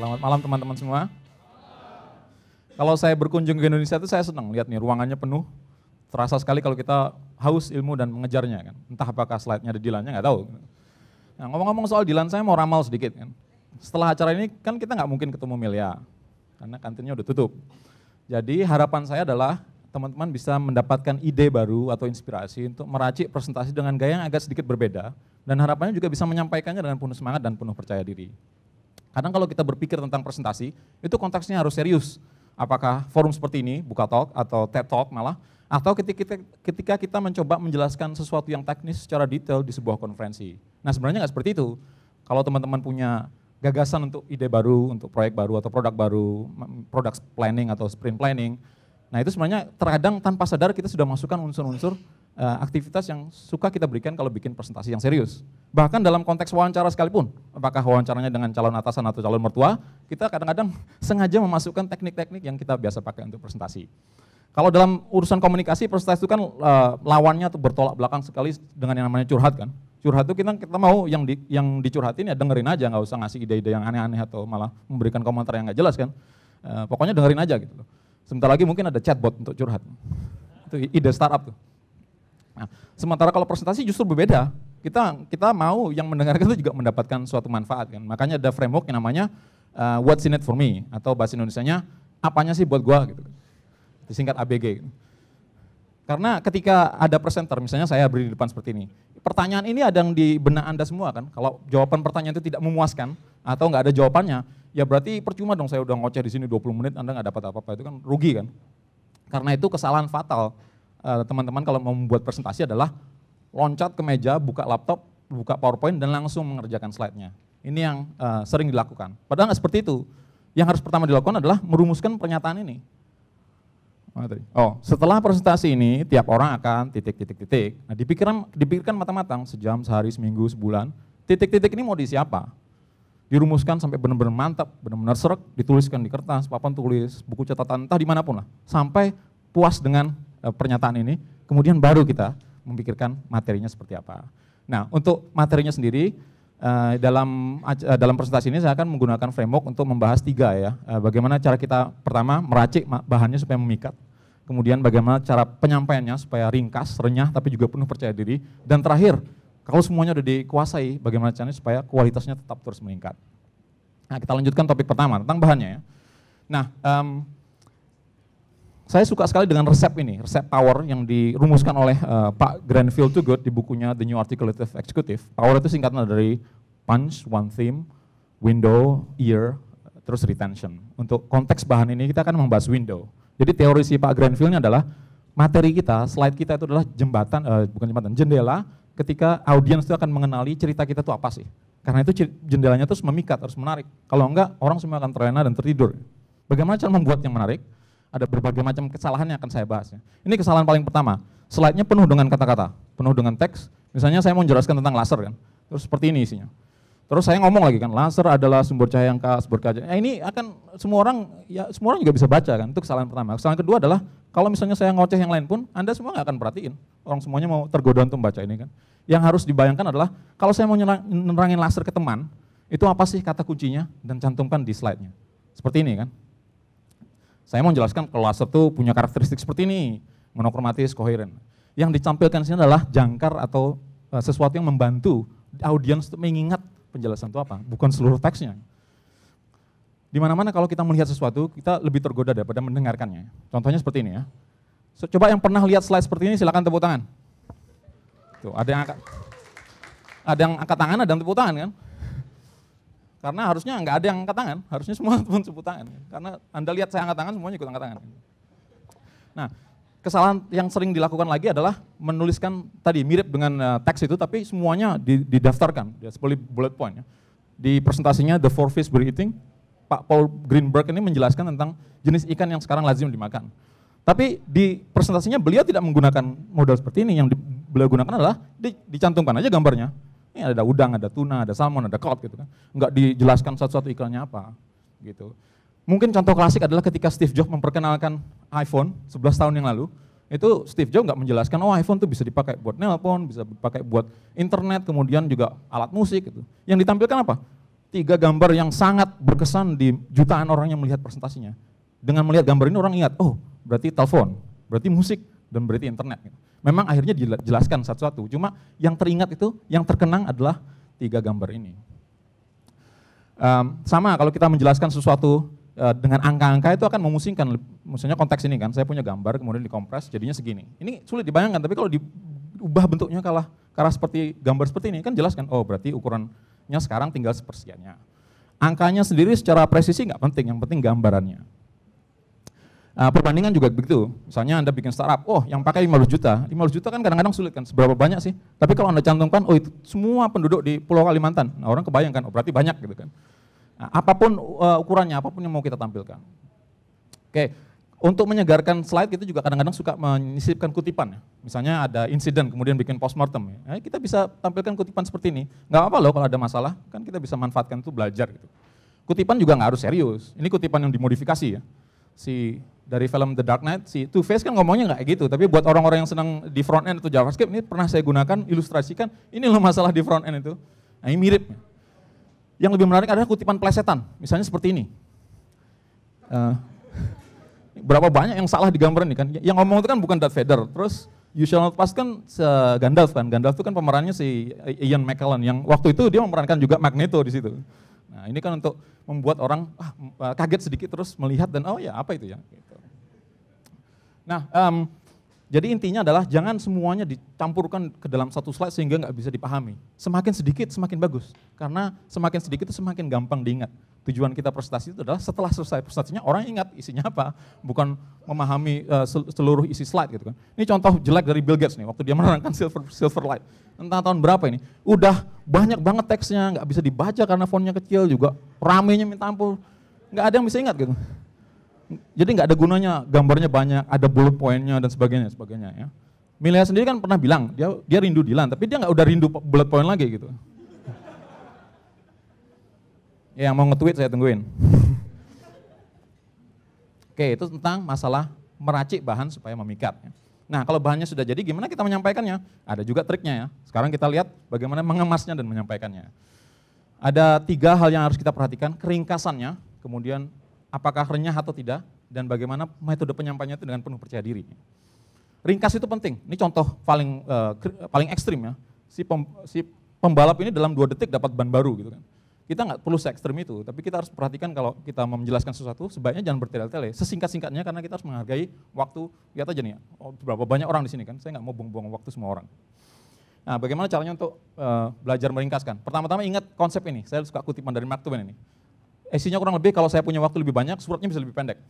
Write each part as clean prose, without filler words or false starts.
Selamat malam teman-teman semua. Kalau saya berkunjung ke Indonesia itu saya senang lihat nih ruangannya penuh. Terasa sekali kalau kita haus ilmu dan mengejarnya kan. Entah apakah slide-nya ada Dilannya, nggak tahu. Nah, ngomong-ngomong soal Dilan, saya mau ramal sedikit kan. Setelah acara ini kan kita nggak mungkin ketemu Melia, karena kantinnya udah tutup. Jadi harapan saya adalah teman-teman bisa mendapatkan ide baru atau inspirasi untuk meracik presentasi dengan gaya yang agak sedikit berbeda. Dan harapannya juga bisa menyampaikannya dengan penuh semangat dan penuh percaya diri. Kadang kalau kita berpikir tentang presentasi, itu konteksnya harus serius. Apakah forum seperti ini, Buka Talk atau TED Talk malah, atau ketika kita mencoba menjelaskan sesuatu yang teknis secara detail di sebuah konferensi. Nah sebenarnya nggak seperti itu. Kalau teman-teman punya gagasan untuk ide baru, untuk proyek baru atau produk baru, product planning atau sprint planning, nah itu sebenarnya terkadang tanpa sadar kita sudah masukkan unsur-unsur aktivitas yang suka kita berikan kalau bikin presentasi yang serius. Bahkan dalam konteks wawancara sekalipun, apakah wawancaranya dengan calon atasan atau calon mertua, kita kadang-kadang sengaja memasukkan teknik-teknik yang kita biasa pakai untuk presentasi. Kalau dalam urusan komunikasi, presentasi itu kan lawannya tuh bertolak belakang sekali dengan yang namanya curhat kan. Curhat itu kita mau yang dicurhatin ya dengerin aja, nggak usah ngasih ide-ide yang aneh-aneh atau malah memberikan komentar yang nggak jelas kan. Pokoknya dengerin aja gitu loh. Sebentar lagi mungkin ada chatbot untuk curhat. Itu ide startup tuh. Nah, sementara kalau presentasi justru berbeda. Kita mau yang mendengarkan itu juga mendapatkan suatu manfaat kan. Makanya ada framework yang namanya what's in it for me atau bahasa Indonesianya apanya sih buat gua gitu. Disingkat ABG. Karena ketika ada presenter, misalnya saya berdiri di depan seperti ini. Pertanyaan ini ada yang di benak Anda semua kan. Kalau jawaban pertanyaan itu tidak memuaskan atau nggak ada jawabannya, ya berarti percuma dong saya udah ngoceh di sini 20 menit Anda nggak dapat apa-apa, itu kan rugi kan. Karena itu kesalahan fatal teman-teman kalau mau membuat presentasi adalah loncat ke meja, buka laptop, buka PowerPoint dan langsung mengerjakan slide-nya. Ini yang sering dilakukan. Padahal nggak seperti itu. Yang harus pertama dilakukan adalah merumuskan pernyataan ini. Setelah presentasi ini tiap orang akan titik-titik-titik. Nah dipikirkan matang-matang sejam, sehari, seminggu, sebulan. Titik-titik ini mau diisi apa? Dirumuskan sampai benar-benar mantap, benar-benar seret, dituliskan di kertas, papan tulis, buku catatan, entah dimanapun lah. Sampai puas dengan pernyataan ini, kemudian baru kita memikirkan materinya seperti apa. Nah untuk materinya sendiri, dalam presentasi ini saya akan menggunakan framework untuk membahas 3 ya. Bagaimana cara kita pertama meracik bahannya supaya memikat, kemudian bagaimana cara penyampaiannya supaya ringkas, renyah, tapi juga penuh percaya diri, dan terakhir, kalau semuanya sudah dikuasai, bagaimana caranya supaya kualitasnya tetap terus meningkat. Nah kita lanjutkan topik pertama tentang bahannya ya. Nah, saya suka sekali dengan resep ini, resep power yang dirumuskan oleh Pak Granville Toogood di bukunya The New Articulative Executive. Power itu singkatan dari punch, one theme, window, ear, terus retention. Untuk konteks bahan ini kita akan membahas window. Jadi teori si Pak Granville-nya adalah materi kita, slide kita itu adalah jendela ketika audiens itu akan mengenali cerita kita itu apa sih. Karena itu jendelanya terus memikat, harus menarik. Kalau enggak, orang semua akan terlena dan tertidur. Bagaimana cara membuat yang menarik? Ada berbagai macam kesalahan yang akan saya bahas. Ya. Ini kesalahan paling pertama, slide-nya penuh dengan kata-kata, penuh dengan teks. Misalnya saya mau menjelaskan tentang laser kan, terus seperti ini isinya. Terus saya ngomong lagi kan, laser adalah sumber cahaya yang khas berkaca. Ini akan semua orang juga bisa baca kan, itu kesalahan pertama. Kesalahan kedua adalah kalau misalnya saya ngoceh yang lain pun, Anda semua nggak akan perhatiin. Orang semuanya mau tergoda untuk membaca ini kan. Yang harus dibayangkan adalah kalau saya mau nerangin laser ke teman, itu apa sih kata kuncinya dan cantumkan di slide-nya. Seperti ini kan. Saya mau menjelaskan kalau laser itu punya karakteristik seperti ini, monokromatis, koheren. Yang ditampilkan di sini adalah jangkar atau sesuatu yang membantu audiens untuk mengingat penjelasan itu apa, bukan seluruh teksnya. Di mana-mana kalau kita melihat sesuatu, kita lebih tergoda daripada mendengarkannya. Contohnya seperti ini ya. Coba yang pernah lihat slide seperti ini silakan tepuk tangan. Tuh, ada yang angkat tangan, ada yang tepuk tangan kan. Karena harusnya nggak ada yang angkat tangan, harusnya semua pun tepuk tangan. Karena Anda lihat saya angkat tangan, semuanya ikut angkat tangan. Nah, kesalahan yang sering dilakukan lagi adalah menuliskan tadi mirip dengan teks itu, tapi semuanya didaftarkan, ya, seperti bullet point. Ya. Di presentasinya The Four Fish We're Eating, Pak Paul Greenberg ini menjelaskan tentang jenis ikan yang sekarang lazim dimakan. Tapi di presentasinya beliau tidak menggunakan modal seperti ini, yang beliau gunakan adalah dicantumkan aja gambarnya. Ini ada udang, ada tuna, ada salmon, ada cod gitu kan. Enggak dijelaskan satu-satu iklannya apa gitu. Mungkin contoh klasik adalah ketika Steve Jobs memperkenalkan iPhone 11 tahun yang lalu, itu Steve Jobs nggak menjelaskan, iPhone itu bisa dipakai buat nelpon, bisa dipakai buat internet, kemudian juga alat musik gitu. Yang ditampilkan apa? 3 gambar yang sangat berkesan di jutaan orang yang melihat presentasinya. Dengan melihat gambar ini orang ingat, oh berarti telepon, berarti musik, dan berarti internet. Memang akhirnya dijelaskan satu-satu, cuma yang teringat itu, yang terkenang adalah 3 gambar ini. Sama kalau kita menjelaskan sesuatu dengan angka-angka itu akan memusingkan, misalnya konteks ini kan, saya punya gambar kemudian dikompres jadinya segini. Ini sulit dibayangkan, tapi kalau diubah bentuknya karena seperti gambar seperti ini kan jelas kan, oh berarti ukurannya sekarang tinggal sepersekiannya. Angkanya sendiri secara presisi nggak penting, yang penting gambarannya. Perbandingan juga begitu, misalnya Anda bikin startup, oh yang pakai 15 juta kan kadang-kadang sulit kan, seberapa banyak sih? Tapi kalau Anda cantumkan, oh itu semua penduduk di Pulau Kalimantan, nah orang kebayangkan, oh berarti banyak gitu kan. Nah, apapun ukurannya, apapun yang mau kita tampilkan. Oke, untuk menyegarkan slide kita juga kadang-kadang suka menyisipkan kutipan. Ya. Misalnya ada insiden kemudian bikin postmortem, ya. Kita bisa tampilkan kutipan seperti ini. Nggak apa-apa loh kalau ada masalah, kan kita bisa manfaatkan itu belajar gitu. Kutipan juga nggak harus serius, ini kutipan yang dimodifikasi ya. Dari film The Dark Knight, si Two-Face kan ngomongnya nggak gitu, tapi buat orang-orang yang senang di front end atau JavaScript, ini pernah saya gunakan, ilustrasikan, ini loh masalah di front end itu. Nah ini mirip. Yang lebih menarik adalah kutipan plesetan, misalnya seperti ini. Berapa banyak yang salah di gambar ini kan, yang ngomong itu kan bukan Darth Vader, terus You Shall Not Pass kan Gandalf kan, Gandalf itu kan pemerannya si Ian McKellen, yang waktu itu dia memerankan juga Magneto di situ. Nah ini kan untuk membuat orang kaget sedikit terus melihat dan oh ya apa itu ya. Gitu. Nah jadi intinya adalah jangan semuanya dicampurkan ke dalam satu slide sehingga nggak bisa dipahami. Semakin sedikit semakin bagus, karena semakin sedikit itu semakin gampang diingat. Tujuan kita presentasi itu adalah setelah selesai presentasinya orang ingat isinya apa, bukan memahami seluruh isi slide gitu kan. Ini contoh jelek dari Bill Gates nih, waktu dia menerangkan Silverlight. Entah tahun berapa ini, udah banyak banget teksnya, nggak bisa dibaca karena fontnya kecil juga, ramenya minta ampun, nggak ada yang bisa ingat gitu. Jadi nggak ada gunanya, gambarnya banyak, ada bullet point-nya dan sebagainya ya. Milea sendiri kan pernah bilang, dia rindu Dylan, tapi dia nggak udah rindu bullet point lagi gitu. Yang mau nge-tweet saya tungguin. Oke, itu tentang masalah meracik bahan supaya memikat. Nah kalau bahannya sudah jadi, gimana kita menyampaikannya? Ada juga triknya ya. Sekarang kita lihat bagaimana mengemasnya dan menyampaikannya. Ada 3 hal yang harus kita perhatikan, keringkasannya, kemudian apakah renyah atau tidak, dan bagaimana metode penyampaiannya itu dengan penuh percaya diri. Ringkas itu penting, ini contoh paling ekstrim ya. Si pembalap ini dalam 2 detik dapat ban baru gitu kan. Kita nggak perlu se-ekstrim itu, tapi kita harus perhatikan kalau kita mau menjelaskan sesuatu, sebaiknya jangan bertele-tele, sesingkat-singkatnya karena kita harus menghargai waktu, lihat aja nih ya, berapa banyak orang di sini kan, saya nggak mau buang-buang waktu semua orang. Nah bagaimana caranya untuk belajar meringkaskan? Pertama-tama ingat konsep ini, saya suka kutipan dari Mark Twain ini. Isinya kurang lebih kalau saya punya waktu lebih banyak, suratnya bisa lebih pendek.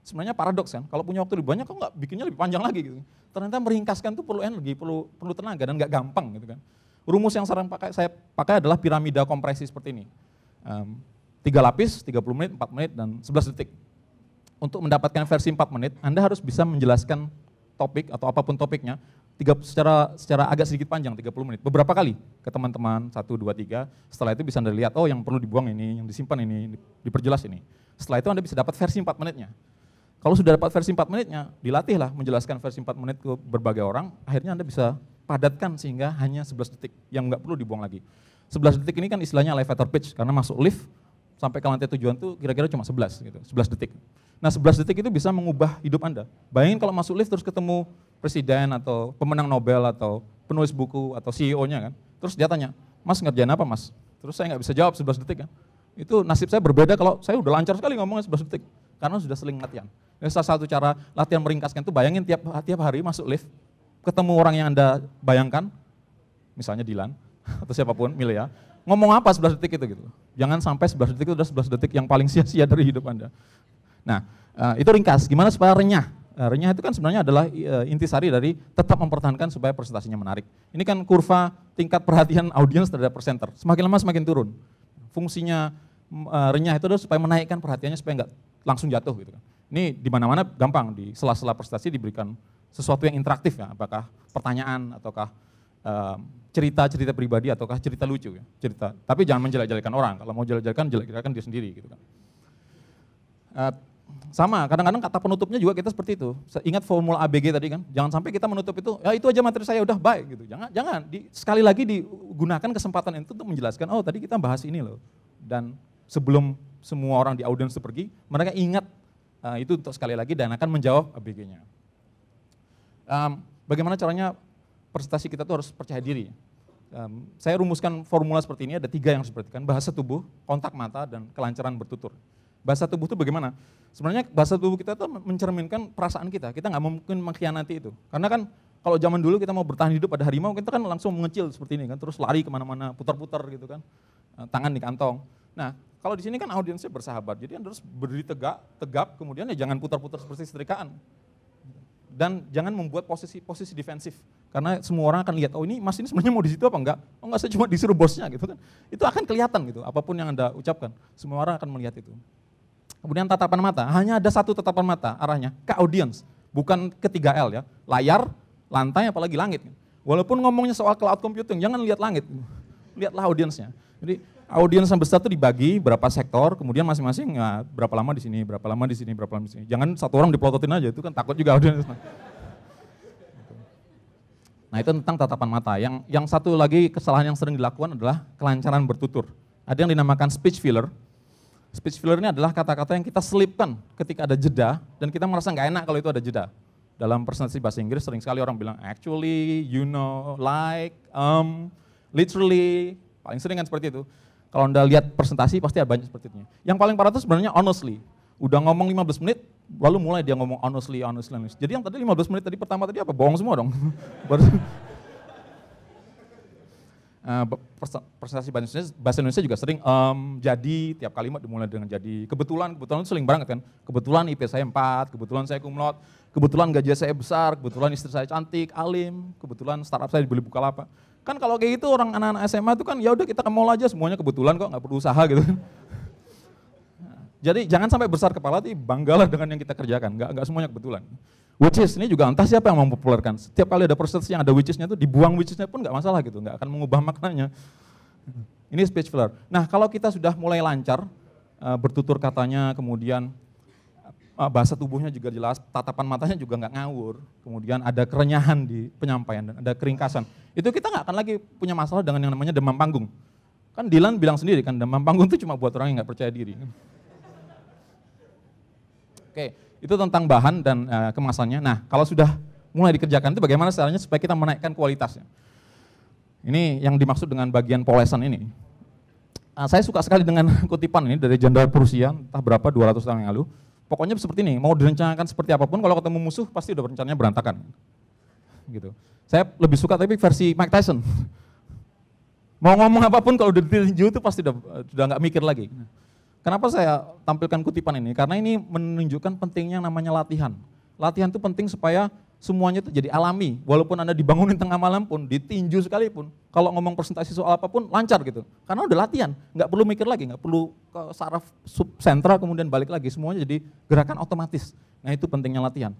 Sebenarnya paradoks kan, kalau punya waktu lebih banyak kok nggak bikinnya lebih panjang lagi gitu. Ternyata meringkaskan itu perlu energi, perlu tenaga dan nggak gampang gitu kan. Rumus yang saya pakai adalah piramida kompresi seperti ini. 3 lapis, 30 menit, 4 menit, dan 11 detik. Untuk mendapatkan versi 4 menit, Anda harus bisa menjelaskan topik atau apapun topiknya secara agak sedikit panjang, 30 menit. Beberapa kali ke teman-teman, 1, 2, 3. Setelah itu bisa Anda lihat, oh yang perlu dibuang ini, yang disimpan ini, diperjelas ini. Setelah itu Anda bisa dapat versi 4 menitnya. Kalau sudah dapat versi 4 menitnya, dilatihlah menjelaskan versi 4 menit ke berbagai orang, akhirnya Anda bisa padatkan sehingga hanya 11 detik, yang nggak perlu dibuang lagi. 11 detik ini kan istilahnya elevator pitch, karena masuk lift sampai ke lantai tujuan tuh kira-kira cuma 11 gitu, 11 detik. Nah 11 detik itu bisa mengubah hidup Anda. Bayangin kalau masuk lift terus ketemu presiden atau pemenang Nobel atau penulis buku atau CEO-nya kan. Terus dia tanya, Mas ngerjain apa Mas? Terus saya nggak bisa jawab 11 detik kan. Itu nasib saya berbeda kalau saya udah lancar sekali ngomongnya 11 detik, karena sudah seling latihan. Salah satu cara latihan meringkaskan itu bayangin tiap hari masuk lift, ketemu orang yang Anda bayangkan, misalnya Dylan, atau siapapun, Milea, ngomong apa 11 detik itu gitu. Jangan sampai 11 detik itu udah 11 detik yang paling sia-sia dari hidup Anda. Nah, itu ringkas. Gimana supaya renyah? Renyah itu kan sebenarnya adalah intisari dari tetap mempertahankan supaya presentasinya menarik. Ini kan kurva tingkat perhatian audiens terhadap presenter. Semakin lama semakin turun. Fungsinya renyah itu adalah supaya menaikkan perhatiannya supaya nggak langsung jatuh gitu kan. Ini di mana-mana gampang, di sela-sela presentasi diberikan sesuatu yang interaktif ya, apakah pertanyaan ataukah cerita-cerita pribadi ataukah cerita lucu ya, cerita. Tapi jangan menjelek-jelekan orang. Kalau mau jelek-jelekan, jelek-jelekan dia sendiri gitu kan. Sama, kadang-kadang kata penutupnya juga kita seperti itu. Ingat formula ABG tadi kan, jangan sampai kita menutup itu, ya itu aja materi saya udah baik gitu. Jangan sekali lagi digunakan kesempatan itu untuk menjelaskan, oh tadi kita bahas ini loh. dan sebelum semua orang di audiens itu pergi, mereka ingat itu untuk sekali lagi dan akan menjawab ABG-nya. Bagaimana caranya presentasi kita tuh harus percaya diri. Saya rumuskan formula seperti ini, ada 3 yang harus diperhatikan, bahasa tubuh, kontak mata, dan kelancaran bertutur. Bahasa tubuh itu bagaimana? Sebenarnya bahasa tubuh kita tuh mencerminkan perasaan kita nggak mungkin mengkhianati itu. Karena kan kalau zaman dulu kita mau bertahan hidup pada harimau, kita kan langsung mengecil seperti ini kan, terus lari kemana-mana, putar-putar gitu kan, tangan di kantong. Nah, kalau di sini kan audiensnya bersahabat, jadi Anda harus berdiri tegap, kemudian ya jangan putar-putar seperti setrikaan. Dan jangan membuat posisi defensif, karena semua orang akan lihat, oh ini Mas ini sebenarnya mau di situ apa enggak? Oh enggak, saya cuma disuruh bosnya gitu kan. Itu akan kelihatan gitu, apapun yang Anda ucapkan, semua orang akan melihat itu. Kemudian tatapan mata, hanya ada satu tatapan mata arahnya ke audiens, bukan ke 3L ya, layar, lantai, apalagi langit. Walaupun ngomongnya soal cloud computing, jangan lihat langit, lihatlah audiensnya. Jadi audiens yang besar itu dibagi berapa sektor, kemudian masing-masing ya, berapa lama di sini, berapa lama di sini, berapa lama di sini. Jangan satu orang dipelototin aja, itu kan takut juga audiens. Nah itu tentang tatapan mata. Yang satu lagi kesalahan yang sering dilakukan adalah kelancaran bertutur. Ada yang dinamakan speech filler. Speech filler ini adalah kata-kata yang kita selipkan ketika ada jeda dan kita merasa nggak enak kalau itu ada jeda. Dalam presentasi bahasa Inggris sering sekali orang bilang actually, you know, like, literally, paling sering kan seperti itu. Kalau Anda lihat presentasi pasti ada banyak seperti itu. Yang paling parah itu sebenarnya honestly. Udah ngomong 15 menit, lalu mulai dia ngomong honestly. Jadi yang tadi 15 menit tadi pertama tadi apa? Bohong semua dong. Presentasi bahasa Indonesia juga sering jadi, tiap kalimat dimulai dengan jadi. Kebetulan itu sering banget kan. Kebetulan IP saya 4, kebetulan saya cum laude, kebetulan gaji saya besar, kebetulan istri saya cantik, alim, kebetulan startup saya dibeli Bukalapak. Kan kalau kayak gitu orang anak-anak SMA itu kan ya udah kita ke mall aja semuanya kebetulan kok, nggak perlu usaha gitu. Jadi jangan sampai besar kepala, tapi banggalah dengan yang kita kerjakan, nggak semuanya kebetulan. Which is ini juga entah siapa yang mempopulerkan. Setiap kali ada presentasi yang ada which is-nya itu dibuang which is-nya pun nggak masalah gitu, nggak akan mengubah maknanya. Ini speech filler. Nah kalau kita sudah mulai lancar, bertutur katanya, kemudian bahasa tubuhnya juga jelas, tatapan matanya juga nggak ngawur, kemudian ada kerenyahan di penyampaian dan ada keringkasan. Itu kita nggak akan lagi punya masalah dengan yang namanya demam panggung. Kan Dylan bilang sendiri kan demam panggung itu cuma buat orang yang nggak percaya diri. Oke, itu tentang bahan dan kemasannya. Nah, kalau sudah mulai dikerjakan itu bagaimana caranya supaya kita menaikkan kualitasnya. Ini yang dimaksud dengan bagian polesan ini. Saya suka sekali dengan kutipan ini dari Jenderal Prusia, entah berapa 200 tahun yang lalu. Pokoknya seperti ini, mau direncanakan seperti apapun, kalau ketemu musuh pasti udah rencananya berantakan. Gitu. Saya lebih suka tapi versi Mike Tyson. Mau ngomong apapun kalau udah ditinju itu pasti udah nggak mikir lagi. Kenapa saya tampilkan kutipan ini? Karena ini menunjukkan pentingnya namanya latihan. Latihan itu penting supaya semuanya itu jadi alami. Walaupun Anda dibangunin tengah malam pun, ditinju sekalipun, kalau ngomong presentasi soal apapun lancar gitu. Karena udah latihan, nggak perlu mikir lagi, nggak perlu ke saraf subsentral kemudian balik lagi, semuanya jadi gerakan otomatis. Nah itu pentingnya latihan.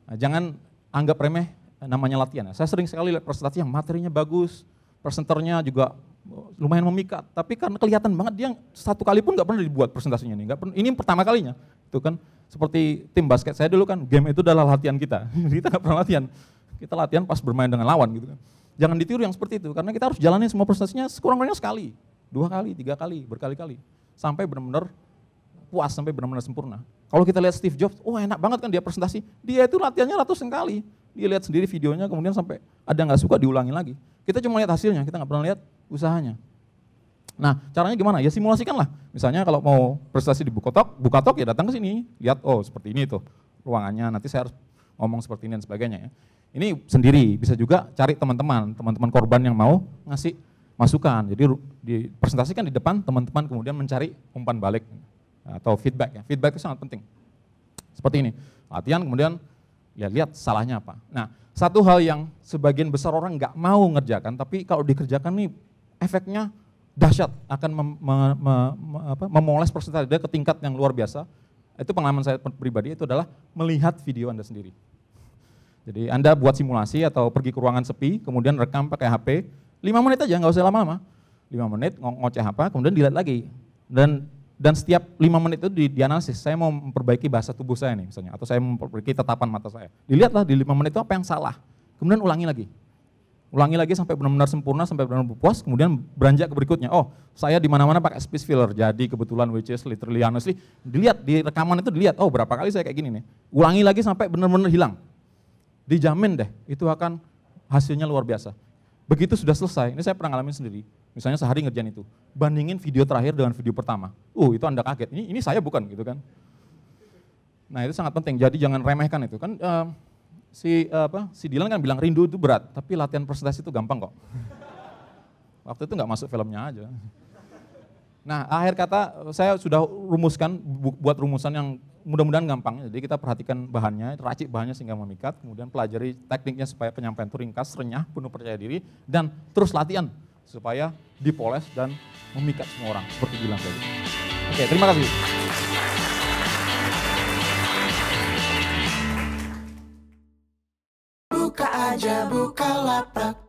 Nah, jangan anggap remeh namanya latihan. Saya sering sekali lihat presentasi yang materinya bagus, presenternya juga lumayan memikat, tapi karena kelihatan banget dia satu kali pun nggak pernah dibuat presentasinya nih, ini pertama kalinya, itu kan seperti tim basket saya dulu kan, game itu adalah latihan kita, kita nggak pernah latihan, kita latihan pas bermain dengan lawan gitu kan, jangan ditiru yang seperti itu, karena kita harus jalani semua presentasinya sekurang-kurangnya sekali, 2 kali, 3 kali, berkali-kali, sampai benar-benar puas, sampai benar-benar sempurna. Kalau kita lihat Steve Jobs, oh enak banget kan dia presentasi, dia itu latihannya ratusan kali, dia lihat sendiri videonya, kemudian sampai ada nggak suka diulangi lagi. Kita cuma lihat hasilnya, kita nggak pernah lihat usahanya. Nah, caranya gimana? Ya simulasikan lah. Misalnya kalau mau presentasi di Bukatalk ya datang ke sini, lihat oh seperti ini tuh ruangannya, nanti saya harus ngomong seperti ini dan sebagainya ya. Ini sendiri, bisa juga cari teman-teman korban yang mau ngasih masukan. Jadi dipresentasikan di depan, teman-teman kemudian mencari umpan balik atau feedback ya. Feedback itu sangat penting. Seperti ini, latihan kemudian ya lihat salahnya apa. Nah, satu hal yang sebagian besar orang nggak mau ngerjakan, tapi kalau dikerjakan nih efeknya dahsyat, akan memoles presentasi dia ke tingkat yang luar biasa. Itu pengalaman saya pribadi, itu adalah melihat video Anda sendiri. Jadi Anda buat simulasi atau pergi ke ruangan sepi, kemudian rekam pakai HP, 5 menit aja, nggak usah lama-lama. 5 menit ngoceh apa, kemudian dilihat lagi. Dan setiap 5 menit itu dianalisis, saya mau memperbaiki bahasa tubuh saya nih misalnya, atau saya memperbaiki tatapan mata saya. Dilihatlah di 5 menit itu apa yang salah, kemudian ulangi lagi. ulangi lagi sampai benar-benar sempurna, sampai benar-benar puas, kemudian beranjak ke berikutnya. Oh, saya di mana-mana pakai speech filler, jadi kebetulan which is literally honestly, dilihat di rekaman itu dilihat, oh berapa kali saya kayak gini nih. Ulangi lagi sampai benar-benar hilang. Dijamin deh, itu akan hasilnya luar biasa. Begitu sudah selesai, ini saya pernah ngalamin sendiri, misalnya sehari ngerjain itu, bandingin video terakhir dengan video pertama. Itu Anda kaget, ini saya bukan gitu kan. Nah itu sangat penting, jadi jangan remehkan itu kan. Si Dylan kan bilang rindu itu berat, tapi latihan presentasi itu gampang kok. Waktu itu nggak masuk filmnya aja. Nah akhir kata saya sudah rumuskan, buat rumusan yang mudah-mudahan gampang. Jadi kita perhatikan bahannya, racik bahannya sehingga memikat, kemudian pelajari tekniknya supaya penyampaian itu ringkas, renyah, penuh percaya diri, dan terus latihan supaya dipoles dan memikat semua orang, seperti Dylan tadi. Oke, terima kasih. Buka aja Bukalapak.